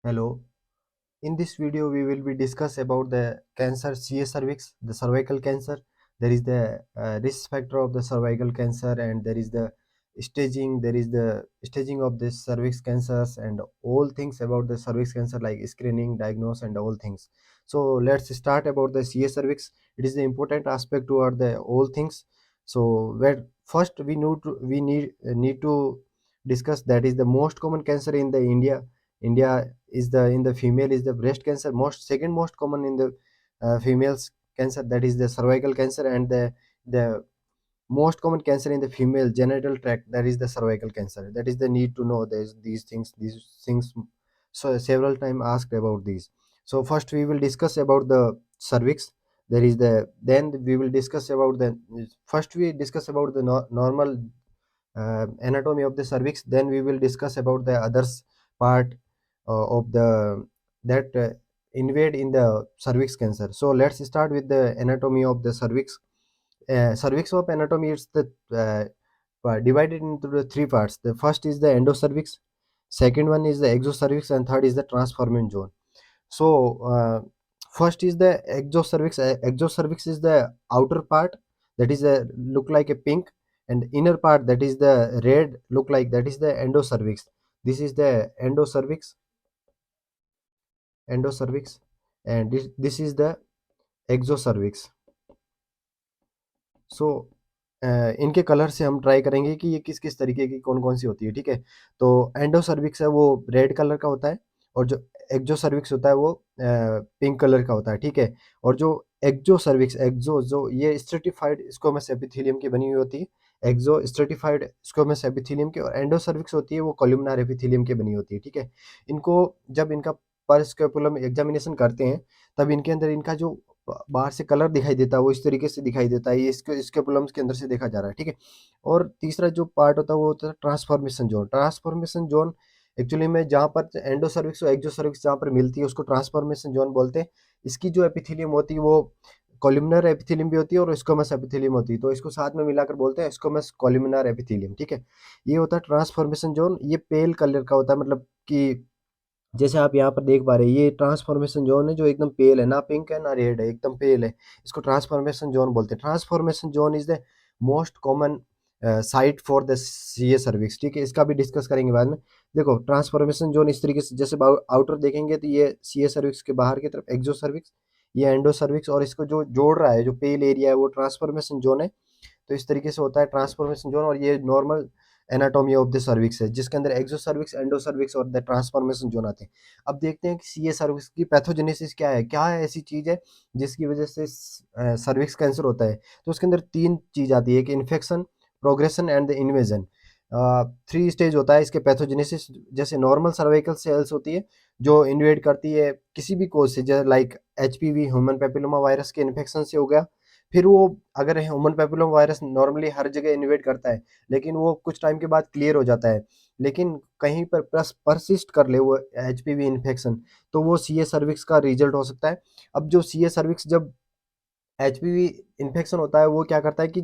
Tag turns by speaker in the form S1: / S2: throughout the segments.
S1: Hello. In this video, we will be discuss about the cancer CA cervix, the cervical cancer. There is the risk factor of the cervical cancer, and there is the staging. There is the staging of this cervix cancers and all things about the cervix cancer, like screening, diagnose, and all things. So let's start about the CA cervix. It is the important aspect toward the all things. So where first we need to discuss that is the most common cancer in the India is the in the female is the breast cancer. Most second most common in the females cancer, that is the cervical cancer, and the most common cancer in the female genital tract, that is the cervical cancer. That is the need to know these things. So several time asked about these. So first we will discuss about the cervix. There is the then we will discuss about the first we discuss about the normal anatomy of the cervix. Then we will discuss about the others part of the that invade in the cervix cancer. So let's start with the anatomy of the cervix. Cervix of anatomy is the divided into the three parts. The first is the endocervix, second one is the exocervix, and third is the transformant zone. So first is the exocervix. Exocervix is the outer part, that is a look like a pink, and inner part, that is the red look like, that is the endocervix. This is the endocervix, and this is the exocervix. सो इनके colour से हम try करेंगे कि ये किस किस तरीके की कौन कौन सी होती है, ठीक है। तो एंडो सर्विक्स है वो रेड कलर का होता है, और जो एक्जो सर्विक्स होता है वो पिंक कलर का होता है, ठीक है। और जो एक्जो सर्विक्स एक्जो जो ये स्ट्रेटिफाइड स्क्वैमस एपिथेलियम की बनी हुई होती है, एक्जो स्ट्रेटिफाइड स्क्वैमस एपिथेलियम की, और एंडो सर्विक्स होती है वो कॉलमनार एपिथेलियम की बनी होती है, ठीक है। इनको जब इनका पर स्कैपुलम एग्जामिनेशन करते हैं, तब इनके अंदर इनका जो बाहर से कलर दिखाई देता है वो इस तरीके से दिखाई देता है, ये इसके प्लम्स के अंदर से देखा जा रहा है, ठीक है। और तीसरा जो पार्ट होता है वो होता है transformation zone. Transformation zone actually में जहाँ पर एंडो सर्विक्स और एक्सो सर्विक्स जहाँ पर मिलती है उसको ट्रांसफॉर्मेशन जोन बोलते हैं। इसकी जो एपिथेलियम होती है वो कॉलमनर एपिथेलियम भी होती है और स्क्वैमस एपिथेलियम होती है, तो इसको साथ में मिलाकर बोलते हैं स्क्वैमस कॉलमनर एपिथेलियम, ठीक है। ये होता है ट्रांसफॉर्मेशन जोन। ये पेल कलर का होता है, मतलब कि जैसे आप यहाँ पर देख पा रहे हैं, ये ट्रांसफॉर्मेशन जोन है जो एकदम पेल है, ना पिंक है ना रेड है, एकदम पेल है। इसको ट्रांसफॉर्मेशन जोन बोलते हैं। Transformation zone is the most common site for the CA cervix, ठीक है। इसका भी डिस्कस करेंगे बाद में। देखो ट्रांसफॉर्मेशन जोन इस तरीके से, जैसे आउटर देखेंगे तो ये सीए सर्विक्स के बाहर की तरफ एक्सो सर्विक्स, ये एंडो सर्विक्स, और इसको जो जोड़ रहा है जो पेल एरिया है वो ट्रांसफॉर्मेशन जोन है। तो इस तरीके से होता है ट्रांसफॉर्मेशन जोन, और ये normal anatomy of the cervix है, जिसके अंदर एक्सो सर्विक्स, एंडो सर्विक्स और द ट्रांसफॉर्मेशन जोन आते हैं। अब देखते हैं कि सीए सर्विक्स की पैथोजेनेसिस क्या है ऐसी चीज है जिसकी वजह से सर्विक्स कैंसर होता है। तो उसके अंदर तीन चीज आती है कि infection, progression and the invasion. Three stage होता है इसके पैथोजेनेसिस। जैसे नॉर्मल सर्वाइकल सेल्स होती है जो इन्वेड करती है किसी भी कोज से, जैसे like HPV human papilloma virus के इन्फेक्शन से हो गया। फिर वो अगर ह्यूमन पेपिलोमा वायरस नॉर्मली हर जगह इन्वेड करता है, लेकिन वो कुछ टाइम के बाद क्लियर हो जाता है, लेकिन कहीं पर परसिस्ट कर ले वो एचपीवी इन्फेक्शन, तो वो सीए सर्विक्स का रिजल्ट हो सकता है। अब जो सीए सर्विक्स जब एचपीवी इन्फेक्शन होता है वो क्या करता है कि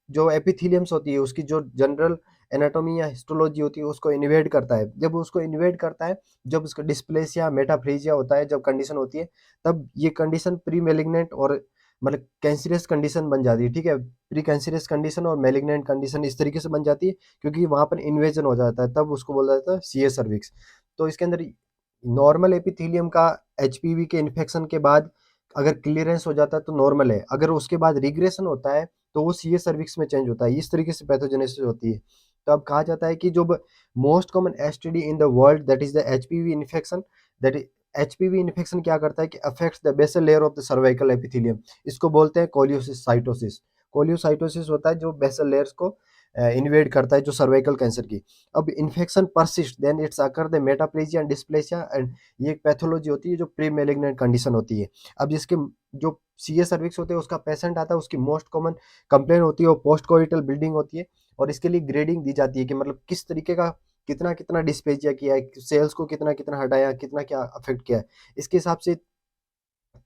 S1: जो एपिथेलियम्स होती है उसकी जो जनरल एनाटॉमी या हिस्टोलॉजी होती है उसको इन्वेड करता है। जब उसको इन्वेड करता है, जब उसका डिस्प्लेसिया मेटाफ्रेजिया होता है, जब कंडीशन होती है, तब ये कंडीशन प्री मेलिग्नेंट और मतलब कैंसरियस कंडीशन बन जाती है, ठीक है। प्री कैंसरियस कंडीशन और मेलिग्नेंट कंडीशन इस तरीके से बन जाती है क्योंकि वहां पर इन्वेजन हो जाता है, तब उसको बोला जाता है सीए सर्विक्स। तो इसके अंदर नॉर्मल एपिथेलियम का एचपीवी के इन्फेक्शन के बाद अगर क्लियरेंस हो जाता है तो नॉर्मल है, अगर उसके बाद रिग्रेशन होता है तो वो सीए सर्विक्स में चेंज होता है। इस तरीके से पैथोजेनेसिस होती है। तो अब कहा जाता है कि जो most common STD in the world that is the HPV infection. That HPV infection क्या करता है कि affects the basal layer of the cervical epithelium. इसको बोलते हैं कोलियोसिस साइटोसिस। कोलियोसाइटोसिस होता है जो बेसल लेयर्स को इन्वेड करता है, जो सर्वाइकल कैंसर की। अब infection persist then it's occur the metaplasia and dysplasia, and ये एक पैथोलॉजी होती है जो प्री मेलिग्नेंट कंडीशन होती है। अब जिसके जो सीए सर्विक्स होते हैं उसका पेशेंट आता है, उसकी मोस्ट कॉमन कंप्लेन होती है वो पोस्ट कोइटल ब्लीडिंग होती है, और इसके लिए ग्रेडिंग दी जाती है कि मतलब किस तरीके का कितना कितना डिस्प्लेजिया किया है, सेल्स को कितना कितना हटाया, कितना क्या अफेक्ट किया है। इसके हिसाब से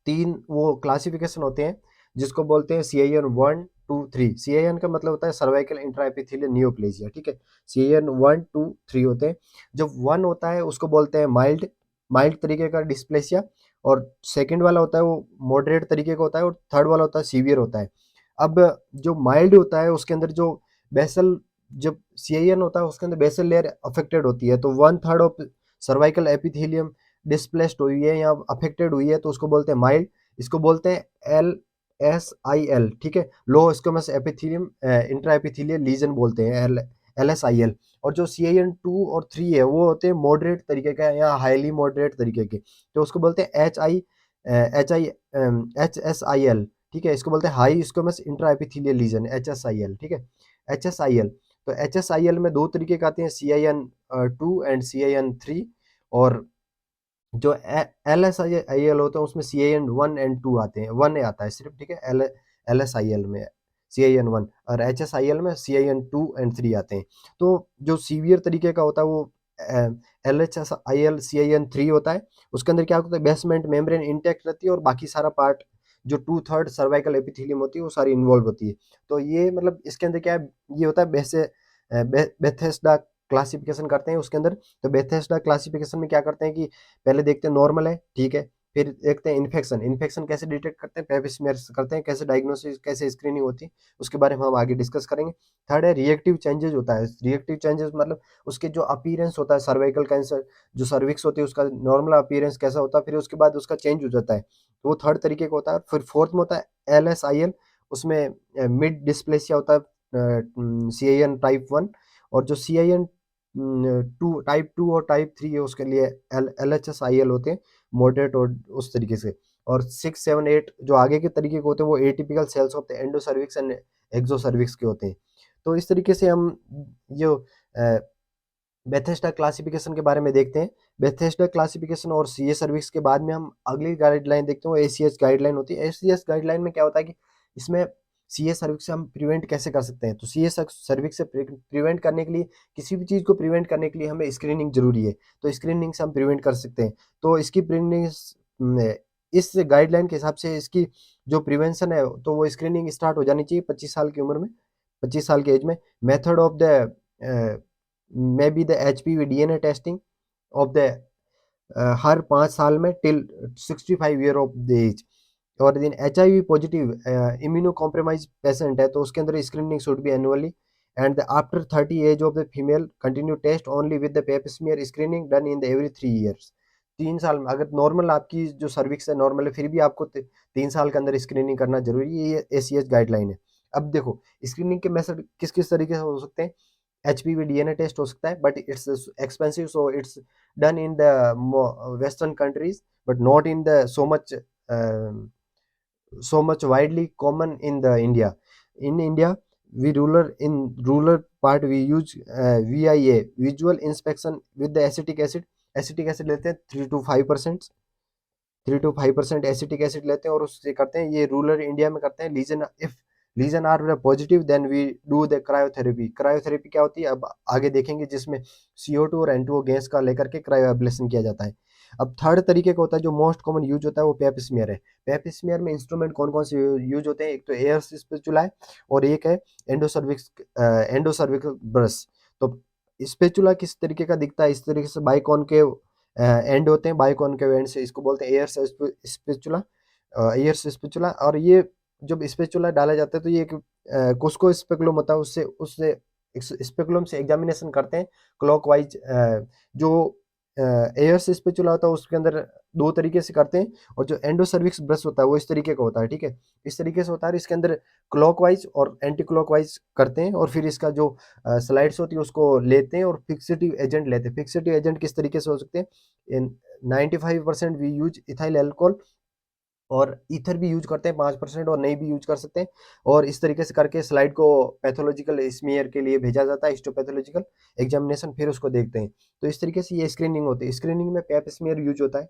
S1: तीन वो क्लासिफिकेशन होते हैं जिसको बोलते हैं CIN 1, टू थ्री, CIN का मतलब होता है सर्वाइकल इंट्रा एपिथेलियल नियोप्लेजिया, ठीक है। CIN 1 2 3 होते हैं। जब 1 होता है उसको बोलते हैं माइल्ड, माइल्ड तरीके का डिस्प्लेसिया, और सेकंड वाला होता है वो मॉडरेट तरीके का होता है, और थर्ड वाला होता है सीवियर होता है। अब जो माइल्ड होता है उसके अंदर जो बेसल, जब CIN होता है उसके अंदर बेसल लेयर अफेक्टेड होती है, तो 1/3 ऑफ सर्वाइकल एपिथेलियम डिस्प्लेस्ड हुई है या अफेक्टेड हुई है, तो उसको बोलते हैं माइल्ड। इसको बोलते हैं LSIL, ठीक है, low squamous epithelium intra epithelial lesion बोलते हैं, LSIL। और जो CIN 2 और 3 है वो होते हैं मॉडरेट तरीके का या हाईली मॉडरेट तरीके के, तो उसको बोलते हैं HSIL, ठीक है। इसको बोलते हैं high squamous intra epithelial lesion, HSIL, ठीक है, HSIL। तो HSIL में दो तरीके के आते हैं, CIN 2 एंड CIN 3। और जो LSIL होता है उसमें CIN 1 एंड 2 आते हैं, 1 आता है सिर्फ, ठीक है, LSIL में CIN 1, और HSIL में CIN 2 एंड 3 आते हैं। तो जो सीवियर तरीके का होता है वो LHSIL CIN 3 होता है। उसके अंदर क्या होता है, बेसमेंट मेम्ब्रेन इंटैक्ट रहती है और बाकी सारा पार्ट जो 2/3 सर्वाइकल एपिथेलियम होती है वो सारी इन्वॉल्व होती है। तो ये मतलब इसके अंदर क्या है, ये होता है बेथेस्डा क्लासिफिकेशन करते हैं उसके अंदर। तो बेथेस्डा क्लासिफिकेशन में क्या करते हैं कि पहले देखते हैं नॉर्मल है, ठीक है, फिर देखते हैं इन्फेक्शन, इन्फेक्शन कैसे डिटेक्ट करते हैं, पेप स्मेयर करते हैं, कैसे डायग्नोसिस, कैसे स्क्रीनिंग होती है, उसके बारे में हम आगे डिस्कस करेंगे। थर्ड है रिएक्टिव चेंजेस होता है। रिएक्टिव चेंजेस मतलब उसके जो अपीयरेंस होता है, सर्वाइकल कैंसर जो सर्विक्स होती है उसका नॉर्मल अपीयरेंस कैसा होता है, फिर उसके बाद उसका चेंज हो जाता है, तो वो थर्ड तरीके का होता है। फिर फोर्थ में होता है LSIL, उसमें मिड डिस्प्लेसिया होता है, CIN टाइप 1। और जो CIN 2 टाइप 2 और टाइप 3 है उसके लिए LHSIL होते हैं, मॉडरेट और उस तरीके से। और 6 7 8 जो आगे के तरीके के होते हैं वो atypical cells of the endocervix and exocervix के होते हैं। तो इस तरीके से हम जो बेथेस्डा क्लासिफिकेशन के बारे में देखते हैं। बेथेस्डा क्लासिफिकेशन और सीए सर्विस के बाद में हम अगली गाइडलाइन देखते हैं, वो ACS गाइडलाइन होती है। ACS गाइडलाइन में क्या होता है कि इसमें सीए सर्विस से हम प्रिवेंट कैसे कर सकते हैं, तो सीए सर्विस से प्रिवेंट करने के लिए, किसी भी चीज़ को प्रिवेंट करने के लिए हमें स्क्रीनिंग जरूरी है, तो स्क्रीनिंग से हम प्रिवेंट कर सकते हैं। तो इसकी प्रिवेंटिंग, इस गाइडलाइन के हिसाब से इसकी जो प्रिवेंशन है तो वो स्क्रीनिंग स्टार्ट हो जानी चाहिए 25 साल की उम्र में, 25 साल के एज में। Method of the may be the HPV DNA testing of the हर 5 साल में till 65 year of the age. और दिन HIV positive immuno compromise patient है तो उसके अंदर screening should be annually. And after 30 age of the female continue test only with the pap smear screening done in the every 3 years. 3 साल में अगर normal आपकी जो सर्विक्स है नॉर्मल है फिर भी आपको 3 साल के अंदर स्क्रीनिंग करना जरूरी है, ये ACS गाइडलाइन है। अब देखो स्क्रीनिंग के मेथड किस किस तरीके से हो सकते हैं। HPV DNA टेस्ट हो सकता है but it's expensive, so it's done in the western countries but not in the so much widely common in the India. In India, we rural part we use VIA, visual inspection with the acetic acid. Acetic acid लेते हैं 3 to 5%, 3 to 5% acetic acid लेते हैं और उससे करते हैं, ये rural India में करते हैं। Lesion if lesion are positive then we do the cryotherapy. Cryotherapy क्या होती है अब आगे देखेंगे, जिसमें CO2 और N2O गैस का लेकर के क्रायो एब्लेशन किया जाता है। अब थर्ड तरीके का होता है जो मोस्ट कॉमन यूज होता है वो पेप स्मीयर है। पेप स्मीयर में इंस्ट्रूमेंट कौन कौन से यूज होते हैं, एक तो एयर स्पेचुला है और एक है एंडोसर्विकल ब्रश। तो स्पेचुला किस तरीके का दिखता है, इस तरीके से बाइकॉनकेव एंड होते हैं, बाइकॉनकेव एंड से इसको बोलते हैं एयर स्पेचुला, एयर स्पेचुला। और ये जब स्पेचुला डाला जाता है तो ये एक कुस्को स्पेकुलम होता है, उससे उससे स्पेकुलम से एग्जामिनेशन करते हैं क्लॉकवाइज। जो एयर स्पेचुला होता है उसके अंदर दो तरीके से करते हैं, और जो एंडोसर्विक्स ब्रश होता है वो इस तरीके का होता है, ठीक है, इस तरीके से होता है। इसके अंदर क्लॉकवाइज और एंटी क्लॉकवाइज करते हैं और फिर इसका जो स्लाइड्स होती है उसको लेते हैं और फिक्सेटिव एजेंट लेते हैं। फिक्सेटिव एजेंट किस तरीके से हो सकते हैं, इन 95% वी यूज इथाइल एल्कोहल, और ईथर भी यूज करते हैं 5%, और नहीं भी यूज कर सकते हैं। और इस तरीके से करके स्लाइड को पैथोलॉजिकल स्मीयर के लिए भेजा जाता है, हिस्टोपैथोलॉजिकल एग्जामिनेशन, फिर उसको देखते हैं। तो इस तरीके से ये स्क्रीनिंग होती है। स्क्रीनिंग में पेप स्मीयर यूज होता है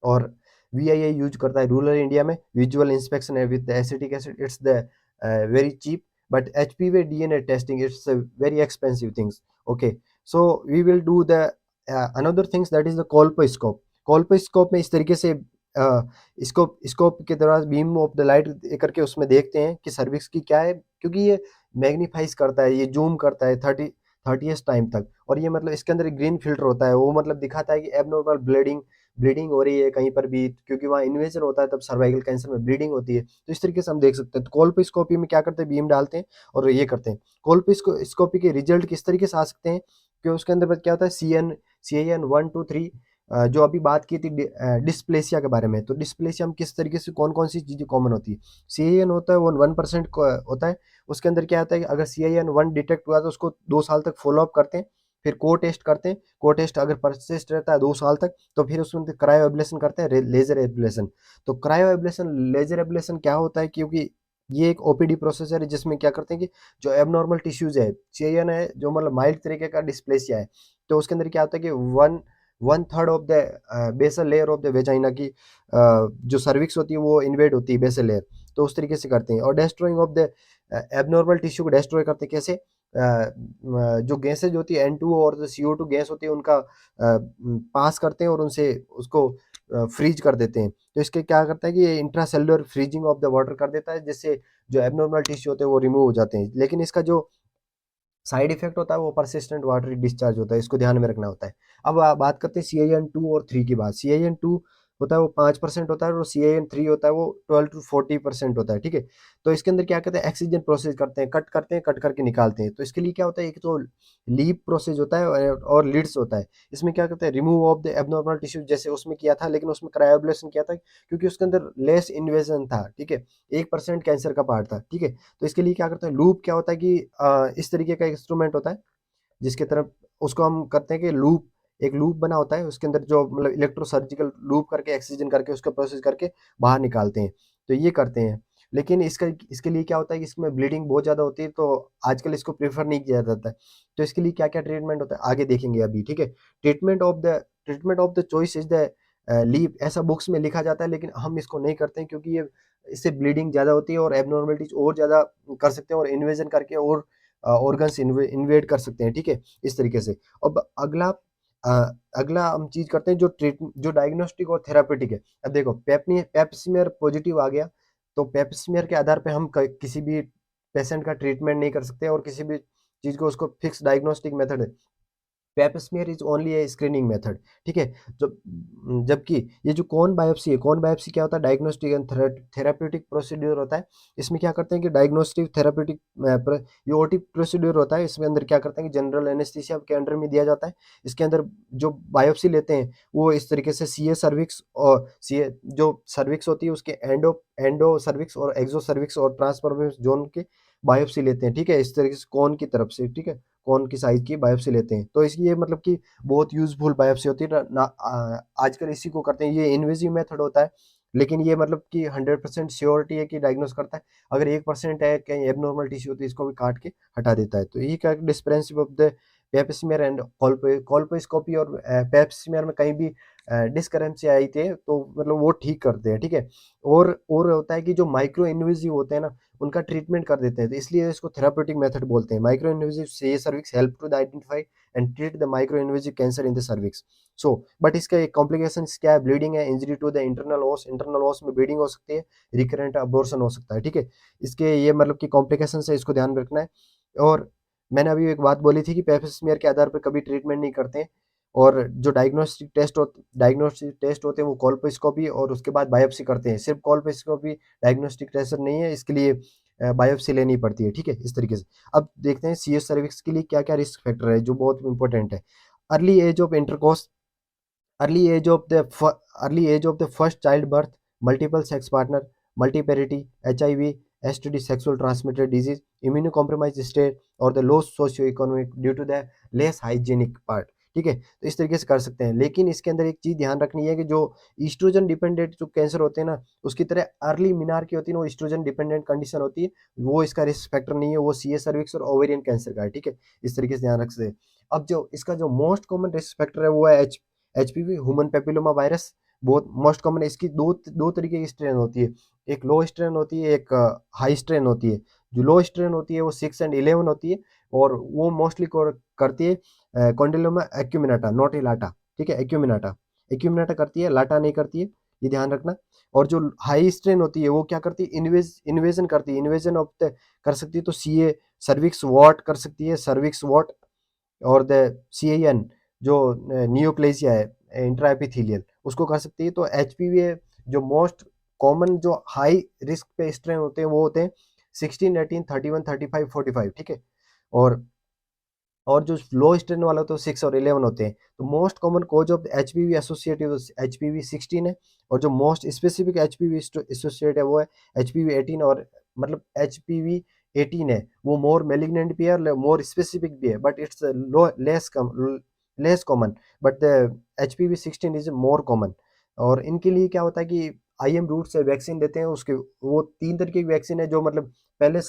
S1: और VIA यूज करता है रूरल इंडिया में। विजुअल इंस्पेक्शन है with acetic acid, it's the very cheap, but HPV DNA testing it's very expensive things. Okay, so we will do the another things that is the colposcope. Colposcope में इस तरीके से scope scope के दौरान beam of the light करके उसमें देखते हैं कि सर्विक्स की क्या है, क्योंकि ये मैग्नीफाइज करता है, ये जूम करता है 30th टाइम तक, और ये मतलब इसके अंदर एक ग्रीन फिल्टर होता है, वो मतलब दिखाता है कि एबनॉर्मल ब्लीडिंग ब्लीडिंग हो रही है कहीं पर भी, क्योंकि वहाँ इन्वेजन होता है तब सर्वाइकल कैंसर में ब्लीडिंग होती है। तो इस तरीके से हम देख सकते हैं। तो कोलपोस्कोपी में क्या करते हैं, बीम डालते हैं और ये करते हैं। कोलपोस्कोपी के रिजल्ट किस तरीके से आ सकते हैं कि उसके अंदर क्या होता है, CAN 1 2 3 जो अभी बात की थी डिस्प्लेसिया के बारे में, तो डिस्प्लेसिया में किस तरीके से कौन कौन सी चीज़ें कॉमन होती है। CAN होता है वो 1% होता है। उसके अंदर क्या होता है कि अगर CAN 1 डिटेक्ट हुआ तो उसको 2 साल तक फॉलो अप करते हैं, फिर को टेस्ट करते हैं। को टेस्ट अगर परसिस्ट रहता है 2 साल तक तो फिर उसमें क्रायो एब्लेशन करते हैं, लेजर एब्लेशन। तो क्रायो एब्लेशन लेजर एब्लेशन क्या होता है, क्योंकि ये एक ओपीडी प्रोसेसर है जिसमें क्या करते हैं कि जो एबनॉर्मल टिश्यूज है, CAN है जो मतलब माइल्ड तरीके का डिस्प्लेसिया है, तो उसके अंदर क्या होता है कि one third of the basal layer of the vagina की जो सर्विक्स होती है वो इन्वेड होती है बेसल लेयर, तो उस तरीके से करते हैं। और डेस्ट्रॉइंग ऑफ द एबनॉर्मल टिश्यू को डेस्ट्रॉय करते हैं कैसे, जो गैसेज होती है N2 और जो CO2 गैस होती है उनका पास करते हैं और उनसे उसको फ्रीज कर देते हैं। तो इसके क्या करता है कि ये intracellular freezing of the water कर देता है, जिससे जो एबनॉर्मल टिश्यू होते हैं वो रिमूव हो जाते हैं। लेकिन इसका जो साइड इफेक्ट होता है वो परसिस्टेंट वाटरी डिस्चार्ज होता है, इसको ध्यान में रखना होता है। अब बात करते हैं CAN 2 और 3 की बात। CAN 2 होता है वो 5% होता है और CAN 3 होता है वो 12 to 40% होता है, ठीक है। तो इसके अंदर क्या करते हैं, ऑक्सीजन प्रोसेस करते हैं, कट करके निकालते हैं। तो इसके लिए क्या होता है, एक तो लीप प्रोसेस होता है और लीड्स होता है। इसमें क्या करते हैं, remove of the abnormal tissue जैसे उसमें किया था, लेकिन उसमें क्रायोब्लेशन किया था क्योंकि उसके अंदर लेस इन्वेजन था, ठीक है। 1% कैंसर का पार्ट था, ठीक है। तो इसके लिए क्या करते हैं, लूप क्या होता है कि इस तरीके का इंस्ट्रूमेंट होता है जिसके तरफ उसको हम करते हैं कि एक लूप बना होता है, उसके अंदर जो मतलब इलेक्ट्रोसर्जिकल लूप करके एक्सीजन करके उसका प्रोसेस करके बाहर निकालते हैं, तो ये करते हैं। लेकिन इसके लिए क्या होता है कि इसमें ब्लीडिंग बहुत ज़्यादा होती है, तो आजकल इसको प्रेफर नहीं किया जाता है। तो इसके लिए क्या क्या ट्रीटमेंट होता है आगे देखेंगे अभी, ठीक है। Treatment of the choice is the LEEP, ऐसा बुक्स में लिखा जाता है, लेकिन हम इसको नहीं करते हैं क्योंकि ये इससे ब्लीडिंग ज़्यादा होती है और एबनॉर्मलिटीज और ज़्यादा कर सकते हैं और इन्वेजन करके और ऑर्गन्स इन्वेड कर सकते हैं, ठीक है, इस तरीके से। अब अगला हम चीज़ करते हैं जो डायग्नोस्टिक और थेरापेटिक है। अब देखो पेप्समियर पॉजिटिव आ गया, तो पेप्समियर के आधार पे हम किसी भी पेशेंट का ट्रीटमेंट नहीं कर सकते और किसी भी चीज़ को उसको फिक्स डायग्नोस्टिक मेथड है। Pap smear is only a screening method, ठीक है। जो जबकि ये जो कॉन बायोप्सी है, कॉन बायोप्सी क्या होता है, डायग्नोस्टिक एंड थेराप्यूटिक प्रोसीड्यूर होता है। इसमें क्या करते हैं कि डायग्नोस्टिक थेराप्यूटिक ये ओटी प्रोसीड्यूर होता है। इसमें अंदर क्या करते हैं कि जनरल एनेस्थीसिया के अंडर में दिया जाता है। इसके अंदर जो बायोप्सी लेते हैं वो इस तरीके से सीए सर्विक्स और सीए जो सर्विक्स होती है उसके एंडो एंडो सर्विक्स और एक्सो सर्विक्स और ट्रांसफॉर्मेशन जोन के बायोप्सी लेते हैं, ठीक है, इस तरीके से कॉन की तरफ से, ठीक है, कौन की साइज की बायोप्सी लेते हैं। तो इसलिए मतलब कि बहुत यूज़फुल बायोप्सी होती है आजकल इसी को करते हैं। ये इन्वेजिव मेथड होता है, लेकिन ये मतलब कि 100% श्योरिटी है कि डायग्नोस करता है। अगर 1% है कहीं एबनॉर्मल टिश्यू होती है इसको भी काट के हटा देता है। तो यही क्या difference of the pap smear and colposcopy और पेप स्मीयर में कहीं भी डिस्करेंसी आई थी तो मतलब वो ठीक करते हैं, ठीक है। और होता है कि जो माइक्रो इन्वेजिव होते हैं ना उनका ट्रीटमेंट कर देते हैं, तो इसलिए इसको थेराप्यूटिक मेथड बोलते हैं। माइक्रो इन्वेजिव से ये cervix help to the identify and treat the micro invasive cancer in the cervix. So but इसका एक कॉम्प्लिकेशंस क्या है, ब्लीडिंग है, इंजरी टू द इंटरनल ओस में ब्लीडिंग हो सकती है, रिकरेंट अबॉर्शन हो सकता है, ठीक है। इसके ये मतलब कि कॉम्प्लिकेशंस है, इसको ध्यान में रखना है। और मैंने अभी एक बात बोली थी कि पेप स्मीयर के आधार पर कभी ट्रीटमेंट नहीं करते हैं, और जो डायग्नोस्टिक टेस्ट होते हैं वो कोल्पोस्कोपी और उसके बाद बायोप्सी करते हैं। सिर्फ कोल्पोस्कोपी डायग्नोस्टिक टेस्ट नहीं है, इसके लिए बायोप्सी लेनी पड़ती है, ठीक है, इस तरीके से। अब देखते हैं सीएस सर्विक्स के लिए क्या-क्या रिस्क फैक्टर है जो बहुत इंपॉर्टेंट है। Early age of intercourse, early age of the early age of the first child birth, multiple sex partner, multiparity, HIV, STD, sexual transmitted disease, immuno compromise state और the low socio economic due to the less hygienic part, ठीक है। तो इस तरीके से कर सकते हैं, लेकिन इसके अंदर एक चीज़ ध्यान रखनी है कि जो ईस्ट्रोजन डिपेंडेंट जो कैंसर होते हैं ना, उसकी तरह अर्ली मीनार की होती है ना, वो ईस्ट्रोजन डिपेंडेंट कंडीशन होती है, वो इसका रिस्क फैक्टर नहीं है, वो सीए सर्विक्स और ओवेरियन कैंसर का है, ठीक है। इस तरीके से ध्यान रख सकते हैं। अब जो इसका जो मोस्ट कॉमन रिस्क फैक्टर है वो है एचपीवी, ह्यूमन पेपिलोमा वायरस, बहुत मोस्ट कॉमन है। इसकी दो तरीके की स्ट्रेन होती है, एक लो स्ट्रेन होती है, एक हाई स्ट्रेन होती है। जो लो स्ट्रेन होती है वो 6 and 11 होती है और वो मोस्टली करती है कॉन्डिलोमा एक्यूमिनाटा, नॉट ए लाटा, ठीक है, एक्यूमिनाटा एक्यूमिनाटा करती है, लाटा नहीं करती है। ये ध्यान रखना। और जो हाई स्ट्रेन होती है वो क्या करती है, इन्वेजन करती है, इन्वेजन ऑफ द कर सकती है, तो सीए सर्विक्स वॉट कर सकती है, सर्विक्स वॉट। और द CAN जो नियोप्लेसिया है इंट्रा एपिथेलियल, उसको कर सकती है। तो HPV जो मोस्ट कॉमन जो हाई रिस्क पे स्ट्रेन होते हैं वो होते हैं 16, 18, 31, 35, 45, ठीक है। और जो लो स्ट्रेन वाला तो 6 और 11 होते हैं। तो most common cause of HPV associated HPV 16 है, और जो मोस्ट स्पेसिफिक HPV एसोसिएट है वो है HPV 18। और मतलब HPV 18 है वो मोर मेलिग्नेंट भी है और मोर स्पेसिफिक भी है, but it's low less common. But the HPV 16 is more common. और इनके लिए क्या होता है कि IM रूट से वैक्सीन देते हैं। उसके वो 3 तरीके की वैक्सीन है, जो मतलब पहले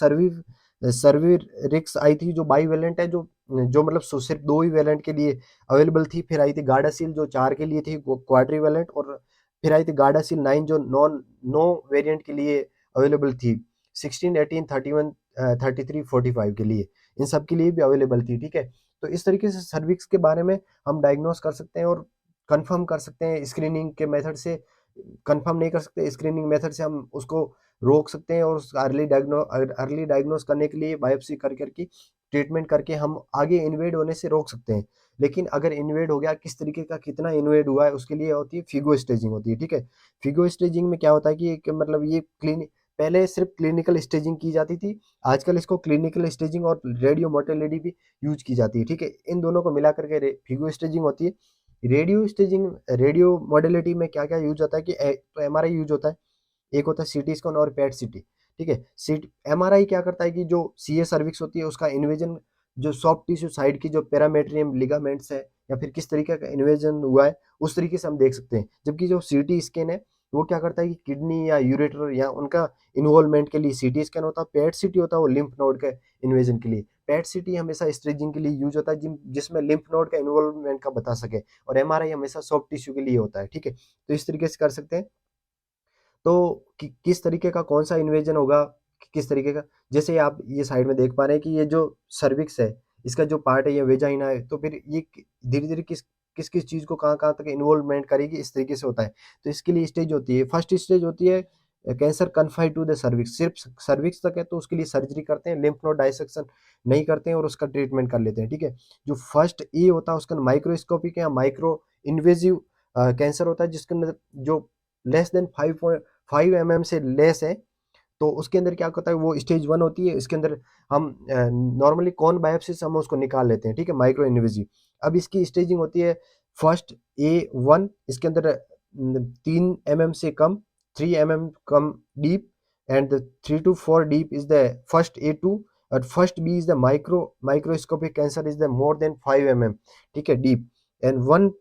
S1: सर्विरिक्स आई थी जो बाईवेलेंट है, जो मतलब सिर्फ 2 ही वेरिएंट के लिए अवेलेबल थी। फिर आई थी गार्डासिल जो 4 के लिए थी क्वाड्रीवेलेंट। और फिर आई थी गार्डासिल 9 जो नो वेरिएंट के लिए अवेलेबल थी, 16, 18, 31, 33, 45 के लिए। इन सब के लिए भी अवेलेबल थी, ठीक है। तो इस तरीके से सर्विक्स के बारे में हम डायग्नोस कर सकते हैं और कंफर्म कर सकते हैं स्क्रीनिंग के मेथड से। कंफर्म नहीं कर सकते, स्क्रीनिंग मेथड से हम उसको रोक सकते हैं, और उस अर्ली डायग्नोस करने के लिए बायोप्सी कर करके ट्रीटमेंट करके हम आगे इन्वेड होने से रोक सकते हैं। लेकिन अगर इन्वेड हो गया, किस तरीके का कितना इन्वेड हुआ है, उसके लिए होती है फिगो स्टेजिंग होती है, ठीक है। फिगो स्टेजिंग में क्या होता है कि मतलब ये पहले सिर्फ क्लिनिकल स्टेजिंग की जाती थी, आजकल इसको क्लिनिकल स्टेजिंग और रेडियो मोटेलिटी भी यूज की जाती है, ठीक है। इन दोनों को मिला करके फिगो स्टेजिंग होती है। रेडियो स्टेजिंग रेडियो मोडेलिटी में क्या क्या यूज होता है कि तो MRI यूज होता है, एक होता है CT स्कैन और पेट CT, ठीक है। MRI क्या करता है कि जो CA सर्विक्स होती है उसका इन्वेजन, जो सॉफ्ट टिश्यू साइड की जो पैरामेट्रियम लिगामेंट्स है या फिर किस तरीके का इन्वेजन हुआ है, उस तरीके से हम देख सकते हैं। जबकि जो CT स्कैन है वो क्या करता है कि किडनी या यूरेटर या उनका इन्वॉल्वमेंट के लिए CT स्कैन होता है। पेट CT होता है वो लिम्फ नोड के इन्वेजन के लिए। पेट CT हमेशा स्टेजिंग के लिए यूज होता है जिसमें लिम्फ नोड का इन्वॉल्वमेंट का बता सके, और MRI हमेशा सॉफ्ट टिश्यू के लिए होता है, ठीक है। तो इस तरीके से कर सकते हैं। तो किस तरीके का कौन सा इन्वेजन होगा, किस तरीके का, जैसे आप ये साइड में देख पा रहे हैं कि ये जो सर्विक्स है, इसका जो पार्ट है ये वेजाइना है, तो फिर ये धीरे धीरे किस किस चीज को कहाँ कहाँ तक इन्वॉल्वमेंट करेगी, इस तरीके से होता है। तो इसके लिए स्टेज होती है, फर्स्ट स्टेज होती है cancer confined to the cervix, सिर्फ सर्विक्स तक है तो उसके लिए सर्जरी करते हैं, लिम्फ नोड डाइसेक्शन नहीं करते हैं और उसका ट्रीटमेंट कर लेते हैं, ठीक है। जो फर्स्ट ए होता है उसका माइक्रोस्कोपिक या माइक्रो इन्वेजिव कैंसर होता है, जिसके अंदर जो लेस देन 5 mm से लेस है, तो उसके अंदर क्या होता है वो स्टेज 1 होती है। इसके अंदर हम नॉर्मली कौन बायोप्सी से हम उसको निकाल लेते हैं, ठीक है, माइक्रो इन्वेजिव। अब इसकी स्टेजिंग होती है फर्स्ट A1, इसके अंदर 3 mm से कम, 3 mm come deep, and 3 to 4 deep is the first A2, और first B is the microscopic cancer is the more than 5 mm, ठीक है, deep. And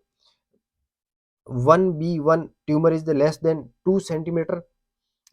S1: 1B1 tumor is the less than 2 centimeter,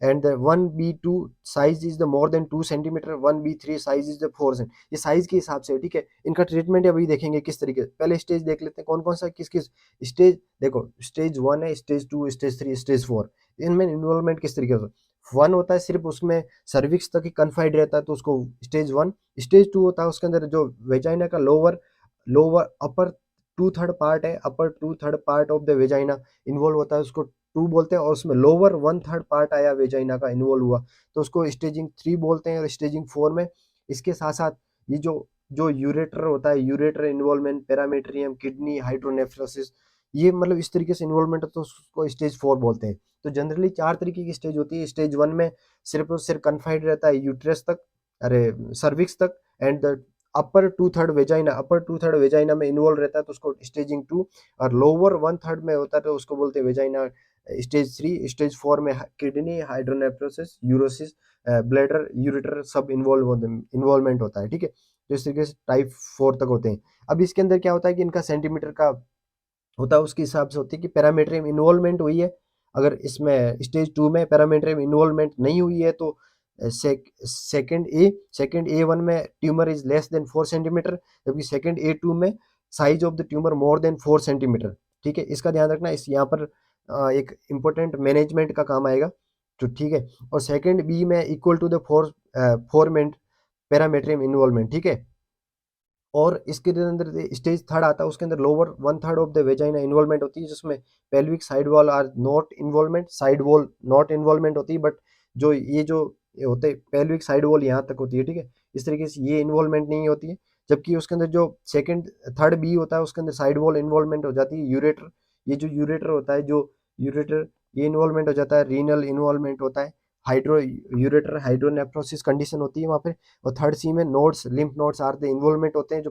S1: and the 1B2 size is the more than 2 centimeter, 1B3 size is the 4 cm। ये size के हिसाब से है, ठीक है। इनका ट्रीटमेंट अभी देखेंगे किस तरीके से। पहले स्टेज देख लेते हैं कौन कौन सा किस किस स्टेज। देखो स्टेज 1 है, स्टेज 2, स्टेज 3, स्टेज 4। इनमें इन्वॉल्वमेंट किस तरीके से, 1 होता है सिर्फ उसमें सर्विक्स तक ही कन्फाइंड रहता है तो उसको स्टेज 1। स्टेज 2 होता है उसके अंदर जो वेजाइना का लोअर लोअर अपर 2/3 पार्ट है, अपर 2/3 part of the vagina involve होता है, उसको 2 बोलते हैं। और उसमें लोअर 1/3 पार्ट आया वेजाइना का इन्वॉल्व हुआ तो उसको स्टेजिंग 3 बोलते हैं। और स्टेजिंग 4 में इसके साथ साथ ये जो जो यूरेटर होता है, यूरेटर इन्वॉल्वमेंट, पैरामेट्रियम, किडनी, हाइड्रोनेफ्रोसिस, ये मतलब इस तरीके से इन्वॉल्वमेंट है तो उसको स्टेज 4 बोलते हैं। तो जनरली 4 तरीके की स्टेज होती है। स्टेज 1 में सिर्फ और सिर्फ कन्फाइंड रहता है यूट्रस तक, अरे सर्विक्स तक, and the upper two third vagina में इन्वॉल्व रहता है तो उसको स्टेजिंग 2। और लोअर 1/3 में होता है तो उसको बोलते हैं वेजाइना स्टेज 3। स्टेज 4 में किडनी, हाइड्रोनेफ्रोसिस, यूरोसिस, ब्लैडर, यूरेटर सब इन्वॉल्वमेंट होता है, ठीक है। तो इस तरीके से टाइप 4 तक होते हैं। अब इसके अंदर क्या होता है कि इनका सेंटीमीटर का होता है, उसके हिसाब से होती है कि पैरामीट्रियम इन्वॉल्वमेंट हुई है। अगर इसमें स्टेज 2 में पैरामीट्रियम इन्वॉल्वमेंट नहीं हुई है तो सेकंड A1 में tumour is less than 4 centimetre, जबकि सेकंड A2 में size of the tumour more than 4 centimetre, ठीक है। इसका ध्यान रखना, इस यहाँ पर एक इम्पोर्टेंट मैनेजमेंट का काम आएगा, तो ठीक है। और सेकंड बी में equal to the 4 parametrium involvement, ठीक है। और इसके अंदर स्टेज थर्ड आता है, उसके अंदर lower one third of the vagina involvement होती है, जिसमें pelvic side wall are not involvement, side wall not involvement होती है, बट जो ये होते हैं पेल्विक साइड वॉल यहाँ तक होती है, ठीक है। इस तरीके से ये इन्वॉल्वमेंट नहीं होती है। जबकि उसके अंदर जो सेकंड थर्ड बी होता है, उसके अंदर साइड वॉल इन्वॉल्वमेंट हो जाती है। यूरेटर, ये जो यूरेटर होता है, जो यूरेटर ये इन्वॉल्वमेंट हो जाता है। रीनल इन्वॉल्वमेंट होता है। हाइड्रो यूरेटर हाइड्रोनेफ्रोसिस कंडीशन होती है वहाँ पे। और थर्ड सी में nodes, lymph nodes are the involvement होते हैं, जो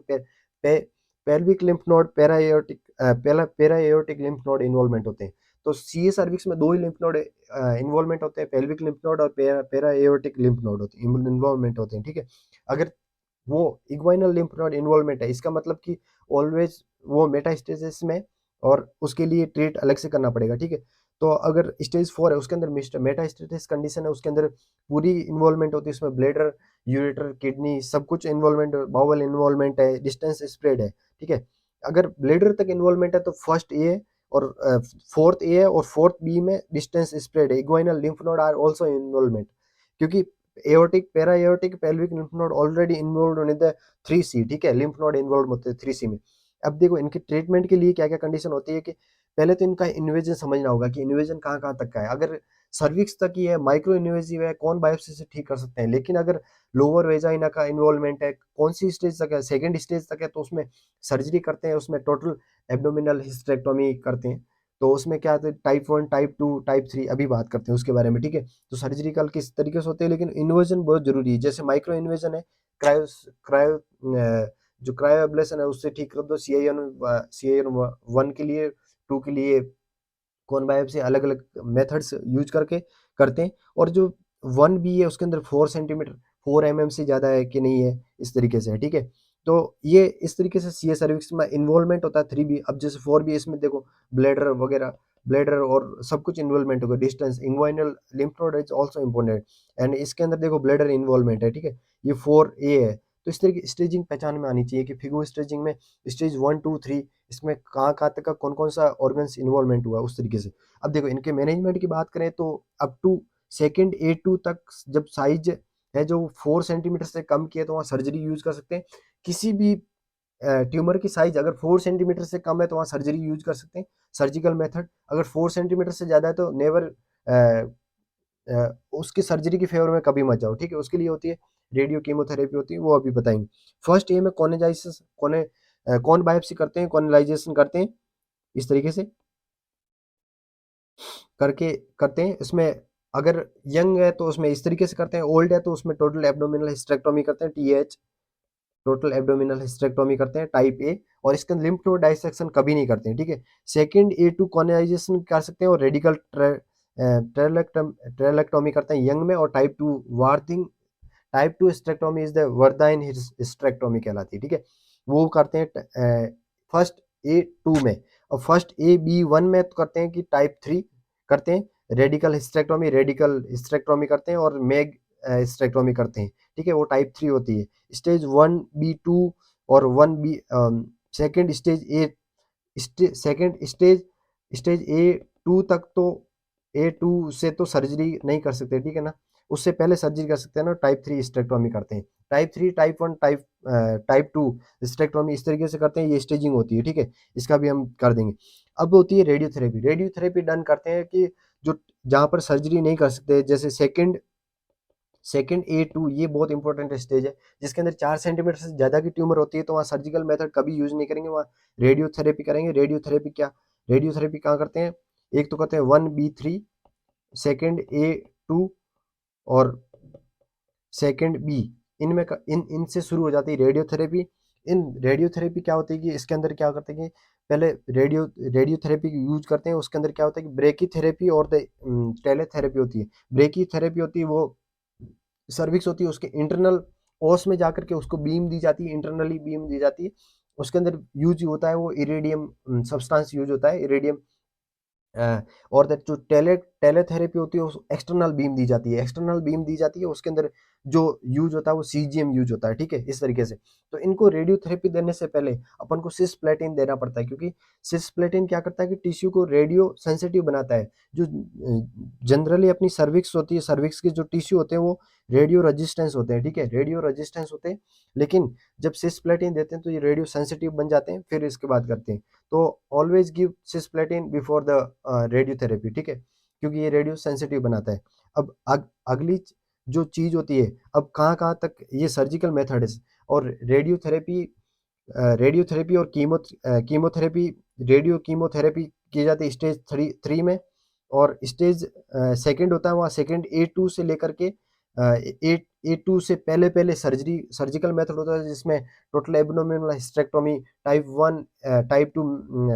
S1: पेल्विक लिम्फ नोड, पेरा एयोर्टिक लिम्फ नोड इन्वॉल्वमेंट होते हैं। तो सीए सर्विक्स में दो ही लिम्फ नोड इन्वॉल्वमेंट होते हैं, पेल्विक लिम्फ नोड और पेरा एयोर्टिक लिम्फ नोड होते हैं, इन्वॉल्वमेंट होते हैं, ठीक है। अगर वो इग्वाइनल लिम्फ नोड इन्वॉल्वमेंट है, इसका मतलब कि ऑलवेज वो मेटास्टेसिस में, और उसके लिए ट्रीट अलग से करना पड़ेगा, ठीक है। तो अगर स्टेज 4 है, उसके अंदर मेटास्टेसिस कंडीशन है, उसके अंदर पूरी इन्वॉल्वमेंट होती है, उसमें ब्लैडर, यूरेटर, किडनी सब कुछ इन्वॉल्वमेंट, बाउल इन्वॉल्वमेंट है, डिस्टेंस स्प्रेड है, ठीक है। अगर ब्लैडर तक इन्वॉल्वमेंट है तो फर्स्ट ए और फोर्थ ए है, और फोर्थ बी में डिस्टेंस स्प्रेड है। Inguinal lymph node are also involvement, क्योंकि aortic, para aortic, pelvic lymph node already involved in the 3C, ठीक है। लिम्फ नोड इन्वॉल्व होते हैं 3C में। अब देखो इनके ट्रीटमेंट के लिए क्या-क्या कंडीशन होती है कि पहले तो इनका इन्वेजन समझना होगा कि इन्वेजन कहाँ-कहाँ तक का है। अगर सर्विक्स तक ही है, माइक्रो इन्वेसिव है, कौन बायोप्सी से ठीक कर सकते हैं। लेकिन अगर लोअर वेजाइना का इन्वॉल्वमेंट है, कौन-सी स्टेज तक है, सेकंड स्टेज तक है, तो उसमें सर्जरी करते हैं, उसमें टोटल एब्डोमिनल हिस्टेरेक्टोमी करते हैं। तो उसमें क्या आता है, टाइप 1, टाइप 2, टाइप 3 अभी बात करते हैं उसके बारे में, ठीक है। तो सर्जिकल किस तरीके से होते हैं, लेकिन इन्वर्जन बहुत जरूरी है। जैसे माइक्रो इन्वेजन है, क्रायो क्रायो जो क्रायो एब्लेशन है उससे ठीक कर दो। सी आई एन 1 के लिए, 2 के लिए कौन बायोप्सी अलग अलग मेथड्स यूज करके करते हैं। और जो 1B है, उसके अंदर 4 सेंटीमीटर, 4 mm से ज़्यादा है कि नहीं है, इस तरीके से है, ठीक है। तो ये इस तरीके से सीए सर्विक्स में इन्वॉल्वमेंट होता है 3B। अब जैसे 4B, इसमें देखो ब्लैडर वगैरह, ब्लैडर और सब कुछ इन्वॉल्वमेंट होगा। Distance, inguinal lymph node is also important, and इसके अंदर देखो ब्लैडर इन्वॉल्वमेंट है, ठीक है। ये 4A है। तो इस तरह की स्टेजिंग पहचान में आनी चाहिए कि फिगो स्टेजिंग में स्टेज 1, 2, 3 इसमें कहाँ-कहाँ तक का कौन-कौन सा ऑर्गन्स इन्वॉल्वमेंट हुआ, उस तरीके से। अब देखो इनके मैनेजमेंट की बात करें तो अप टू सेकंड A2 तक जब साइज है जो 4 सेंटीमीटर से कम की है, तो वहाँ सर्जरी यूज़ कर सकते हैं। किसी भी ट्यूमर की साइज अगर 4 सेंटीमीटर से कम है, तो वहाँ सर्जरी यूज़ कर सकते हैं, सर्जिकल मेथड। अगर 4 सेंटीमीटर से ज़्यादा है तो नेवर उसकी सर्जरी की फेवर में कभी मत जाओ, ठीक है। उसके लिए होती है रेडियो कीमोथेरेपी होती है, वो अभी बताएँगे। फर्स्ट ए में कौन बायोप्सी करते हैं, कॉर्निलाइजेशन करते हैं, इस तरीके से करके करते हैं। इसमें अगर यंग है तो उसमें इस तरीके से करते हैं, ओल्ड है तो उसमें टोटल एब्डोमिनल हिस्टेरेक्टोमी करते हैं, TH, टोटल एब्डोमिनल हिस्टेरेक्टोमी करते हैं, टाइप ए। और इसके अंदर लिम्फ नोड डाइसेक्शन कभी नहीं करते हैं, ठीक है। सेकंड A2 कॉर्निलाइजेशन कर सकते हैं, और रेडिकल ट्रेलेक्टोमी करते हैं यंग में। और type 2 Wertheim, type 2 hysterectomy is the Wertheim hysterectomy कहलाती है, ठीक है। वो करते हैं फर्स्ट A2 में। और फर्स्ट AB1 में तो करते हैं कि टाइप 3 करते हैं, रेडिकल हिस्टेरेक्टोमी करते हैं, और मेग हिस्टेरेक्टोमी करते हैं, ठीक है। वो टाइप 3 होती है। स्टेज 1B2 और 1B, सेकेंड स्टेज ए, सेकेंड स्टेज A2 तक तो, A2 से तो सर्जरी नहीं कर सकते, ठीक है ना। उससे पहले सर्जरी कर सकते हैं ना, टाइप 3 हिस्टेरेक्टोमी करते हैं। टाइप 3, टाइप 1, टाइप 2 हिस्टेरेक्टोमी इस तरीके से करते हैं, ये स्टेजिंग होती है, ठीक है। इसका भी हम कर देंगे। अब होती है रेडियोथेरेपी। रेडियोथेरेपी डन करते हैं कि जो जहाँ पर सर्जरी नहीं कर सकते, जैसे सेकंड A2, ये बहुत इंपॉर्टेंट स्टेज है, जिसके अंदर 4 सेंटीमीटर से ज़्यादा की ट्यूमर होती है, तो वहाँ सर्जिकल मेथड कभी यूज़ नहीं करेंगे, वहाँ रेडियोथेरेपी करेंगे। रेडियोथेरेपी कहाँ करते हैं, एक तो करते हैं 1B3, सेकंड A2 और सेकंड बी, इनमें इनसे शुरू हो जाती है रेडियोथेरेपी। इन रेडियोथेरेपी क्या होती है कि इसके अंदर क्या करते हैं कि पहले रेडियोथेरेपी यूज करते हैं। उसके अंदर क्या होता है कि ब्रेकीथेरेपी और टेलेथेरेपी होती है। ब्रेकीथेरेपी होती है, वो सर्विक्स होती है, उसके इंटरनल ओस में जाकर के उसको बीम दी जाती है, इंटरनली बीम दी जाती है। उसके अंदर यूज होता है वो इरिडियम सब्सटेंस यूज होता है, इरिडियम। और दैट जो टेलेथेरेपी होती है, उस एक्सटर्नल बीम दी जाती है, एक्सटर्नल बीम दी जाती है। उसके अंदर जो यूज होता है वो CGM यूज होता है, ठीक है, इस तरीके से। तो इनको रेडियोथेरेपी देने से पहले अपन को सिस्प्लेटिन देना पड़ता है, क्योंकि सिस्प्लेटिन क्या करता है कि टिश्यू को रेडियो सेंसिटिव बनाता है। जो जनरली अपनी सर्विक्स होती है, सर्विक्स के जो टिश्यू होते हैं वो रेडियो रेजिस्टेंस होते हैं, ठीक है? रेडियो रेजिस्टेंस होते हैं, लेकिन जब सिस्प्लेटिन देते हैं तो ये रेडियो सेंसिटिव बन जाते हैं, फिर इसके बाद करते हैं। तो always give cisplatin before the radiotherapy, ठीक है? क्योंकि ये रेडियो सेंसिटिव बनाता है। अब अगली जो चीज़ होती है, अब कहाँ-कहाँ तक ये सर्जिकल मेथड है और रेडियोथेरेपी और कीमोथेरेपी, रेडियो कीमोथेरेपी की जाती है स्टेज 3 में, और स्टेज सेकंड होता है वहाँ सेकंड A2 से लेकर के A2 से पहले-पहले सर्जिकल मेथड होता है जिसमें total abdominal hysterectomy, type 1 type 2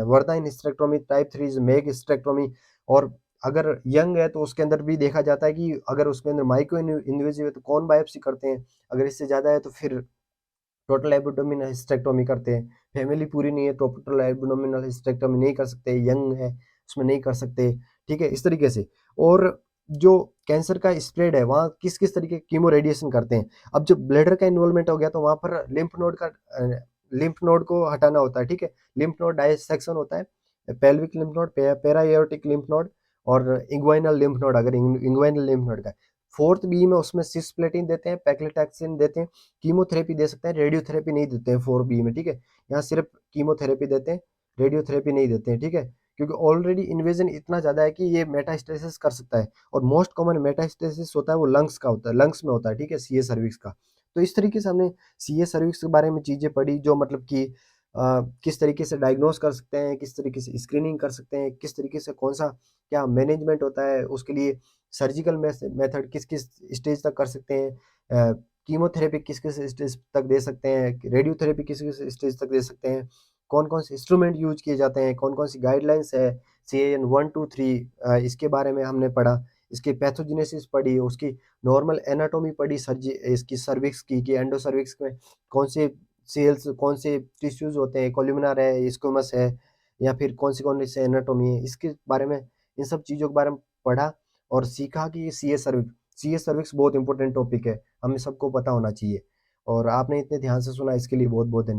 S1: Wertheim hysterectomy, type 3 is Meigs hysterectomy. और अगर यंग है तो उसके अंदर भी देखा जाता है कि अगर उसके अंदर माइक्रो इन्वेसिव है तो कौन बायोप्सी करते हैं, अगर इससे ज़्यादा है तो फिर टोटल एब्डोमिनल हिस्टेरेक्टोमी करते हैं। फैमिली पूरी नहीं है, टोटल एब्डोमिनल हिस्टेरेक्टोमी नहीं कर सकते, यंग है उसमें नहीं कर सकते, ठीक है? इस तरीके से। और जो कैंसर का स्प्रेड है वहाँ किस-किस तरीके की कीमो रेडिएशन करते हैं। अब जब ब्लैडर का इन्वॉल्वमेंट हो गया तो वहाँ पर लिम्फ नोड को हटाना होता है, ठीक है? लिम्फ नोड डायसेक्शन होता है, पेल्विक लिम्फ नोड, पेरा एओर्टिक लिम्फ नोड और इंग्वाइनल लिम्फ नोड, अगर इंग्वाइनल लिम्फ नोड का है। 4th बी में उसमें सिस्प्लेटिन देते हैं, पैक्लिटैक्सिन देते हैं, कीमोथेरेपी दे सकते हैं, रेडियोथेरेपी नहीं देते हैं 4 बी में, ठीक है? यहाँ सिर्फ कीमोथेरेपी देते हैं, रेडियोथेरेपी नहीं देते हैं, ठीक है? क्योंकि ऑलरेडी इन्वेजन इतना ज़्यादा है कि ये मेटास्टेसिस कर सकता है, और मोस्ट कॉमन मेटास्टेसिस होता है वो लंग्स का होता है, लंग्स में होता है, ठीक है? सीए सर्विक्स का। तो इस तरीके से हमने सीए सर्विक्स के बारे में चीज़ें पढ़ी, जो मतलब कि किस तरीके से डायग्नोज़ कर सकते हैं, किस तरीके से स्क्रीनिंग कर सकते हैं, किस तरीके से कौन-सा क्या मैनेजमेंट होता है, उसके लिए सर्जिकल मेथड किस-किस स्टेज तक कर सकते हैं, कीमोथेरेपी किस-किस स्टेज तक दे सकते हैं, रेडियोथेरेपी किस-किस स्टेज तक दे सकते हैं, कौन-कौन से इंस्ट्रूमेंट यूज़ किए जाते हैं, कौन-कौन सी गाइडलाइंस है, सीएएन 1, 2, 3, इसके बारे में हमने पढ़ा, इसकी पैथोजेनेसिस पढ़ी, उसकी नॉर्मल एनाटॉमी पढ़ी, इसकी सर्विक्स की कि एंडोसर्विक्स में कौन से सेल्स, कौन से टिश्यूज़ होते हैं, कोल्यूमिनार है, स्क्वेमस है, या फिर कौन से एनाटॉमी है, इसके बारे में, इन सब चीज़ों के बारे में पढ़ा और सीखा कि ये सीए सर्विक्स बहुत इंपॉर्टेंट टॉपिक है, हमें सबको पता होना चाहिए। और आपने इतने ध्यान से सुना इसके लिए बहुत-बहुत धन्यवाद।